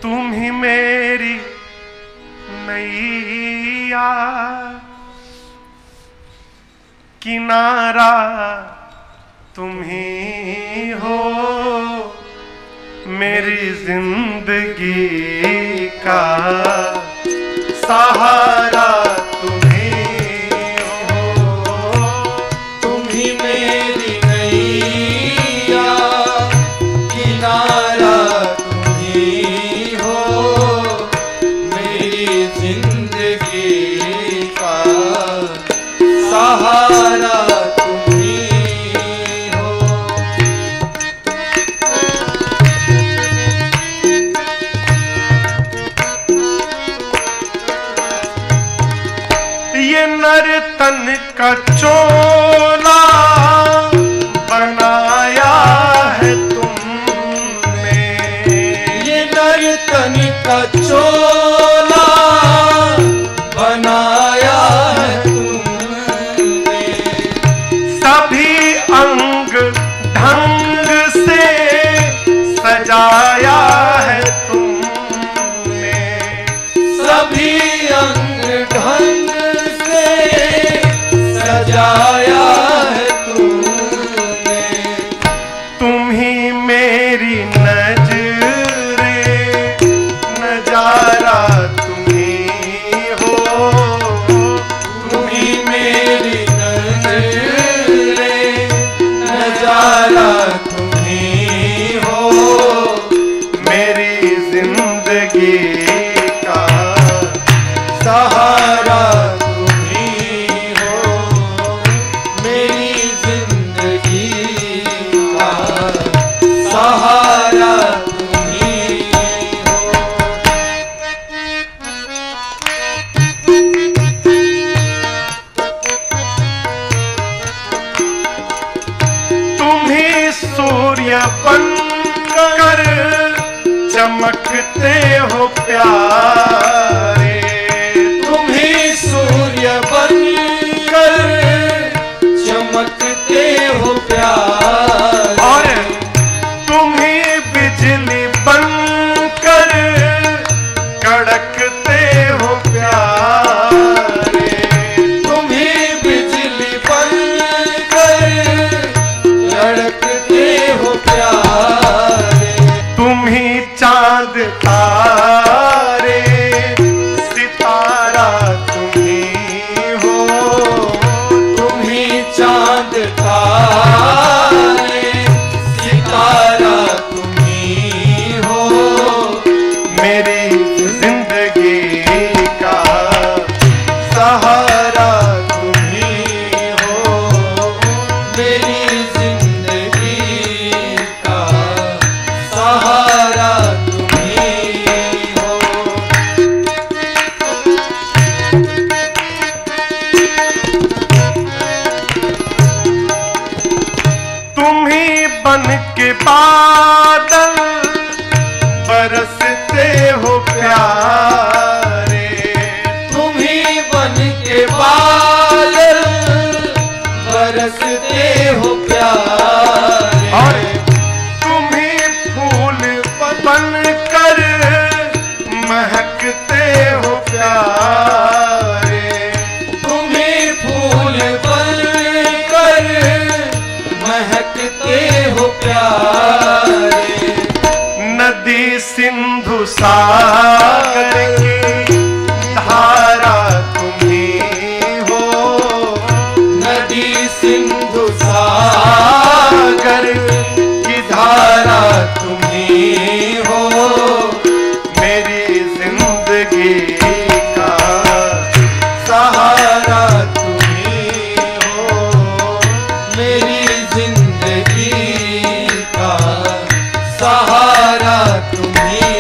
तुम ही मेरी नैया, किनारा तुम ही हो, मेरी जिंदगी का सहारा तुम ही हो। तुम ही मेरी नैया, किनारा तुम ही हो, मेरी जिंदगी का सहारा तुम ही हो। ये नर्तन का चोला बनाया है तुमने, ये नर्तन का चोला बनाया है तुमने, सभी अंग ढंग से सजाया है तुमने, सभी अंग ढंग से सजाया है तुमने। तुम ही मेरी नजरे, नजारा तुम ही हो, तुम ही मेरी नजरे, नजारा तुम ही हो, मेरी जिंदगी का सहारा तुम ही हो, मेरी जिंदगी का सहारा तुम ही हो। तुम ही सूर्य बनकर चमकते हो प्यारे, तुम ही सूर्य बनकर चमकते हो प्यारे, और तुम ही बिजली बनकर कड़कते हो प्यारे, तुम ही बिजली बनकर लड़कते हो प्यारे, तुम ही चांद तारे सितारा तुम ही हो, तुम ही चांद तारे सितारा तुम ही हो, मेरी जिंदगी का सहारा तुम ही हो, मेरी जिंदगी का सहारा तुम ही हो। तुम ही बन के बादल बरसते हो प्यारे, तुम ही बन के बादल बरसते हो प्यारे, और तुम ही फूल बन कर महकते हो प्यारे, तुम ही फूल बनकर महकते हो प्यारे, नदी सिंधु सागर की धारा तुम ही हो, नदी सिंधु सागर की धारा तुम ही हो, मेरी जिंदगी का सहारा तुम ही हो, मेरी जिंदगी का सहारा तुम ही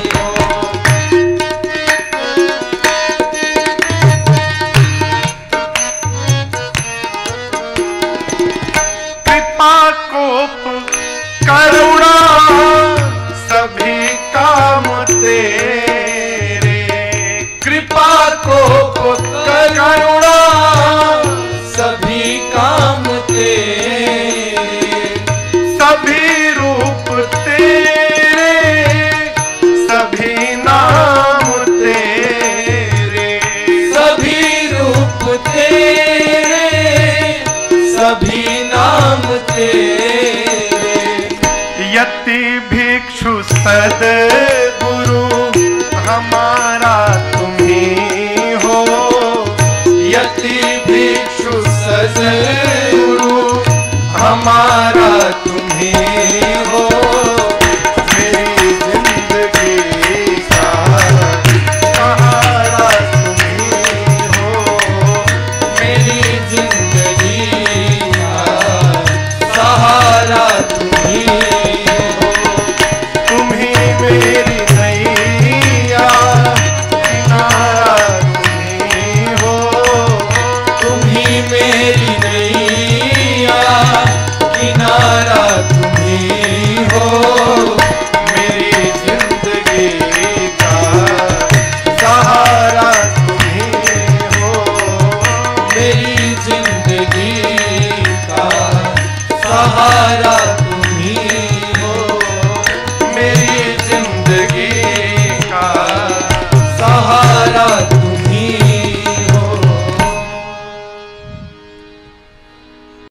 हो। सदगुरु हमारा तुम ही हो। यति भिक्षु सदगुरु हमारा तुम ही हो। मेरी जिंदगी का सहारा तुम ही हो। मेरी जिंदगी का सहारा तुम ही हो। तुम ही मेरी नैया किनारा तुम ही हो। तुम ही मेरी नैया किनारा तुम ही हो। मेरी जिंदगी का सहारा तुम ही हो। मेरी जिंदगी का सहारा